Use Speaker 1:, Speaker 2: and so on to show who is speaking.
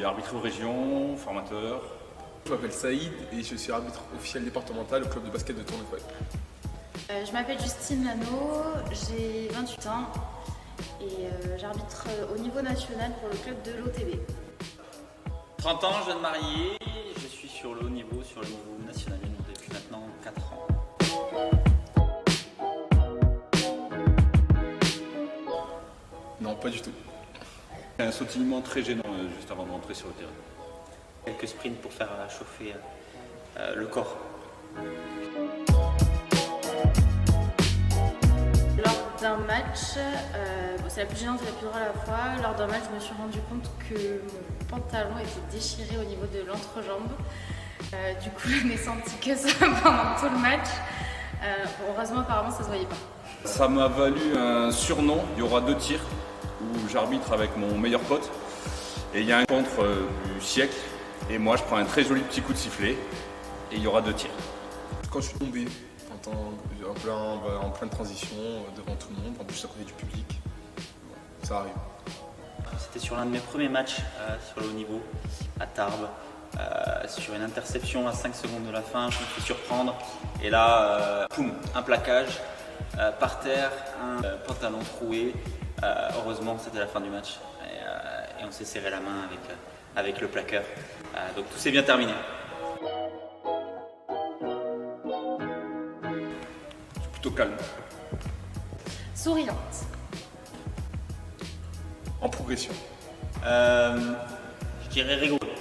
Speaker 1: suis arbitre région, formateur.
Speaker 2: Je m'appelle Saïd et je suis arbitre officiel départemental au club de basket de Tournefoy.
Speaker 3: Je m'appelle Justine Lano, j'ai 28 ans et j'arbitre au niveau national pour le club de l'OTB.
Speaker 4: 30 ans, jeune marié, je suis sur le haut niveau, sur le niveau national depuis maintenant 4 ans.
Speaker 2: Non, pas du tout.
Speaker 1: Un sautillement très gênant juste avant de rentrer sur le terrain.
Speaker 4: Quelques sprints pour faire chauffer le corps.
Speaker 3: Lors d'un match, c'est la plus gênante et la plus drôle à la fois, lors d'un match je me suis rendu compte que mon pantalon était déchiré au niveau de l'entrejambe. Du coup je n'ai senti que ça pendant tout le match. Heureusement apparemment ça se voyait pas.
Speaker 1: Ça m'a valu un surnom, il y aura 2 tirs, où j'arbitre avec mon meilleur pote. Et il y a un contre du siècle, et moi je prends un très joli petit coup de sifflet, et il y aura 2 tirs.
Speaker 2: Quand je suis tombé en pleine transition devant tout le monde, en plus à côté du public, bon, ça arrive.
Speaker 4: C'était sur l'un de mes premiers matchs sur le haut niveau, à Tarbes. Sur une interception à 5 secondes de la fin, je me fais surprendre. Et là, poum, un plaquage, par terre, un pantalon troué. Heureusement, c'était la fin du match. Et on s'est serré la main avec le plaqueur. Donc tout s'est bien terminé.
Speaker 1: Plutôt calme.
Speaker 3: Souriante.
Speaker 2: En progression.
Speaker 4: Je dirais rigoureux.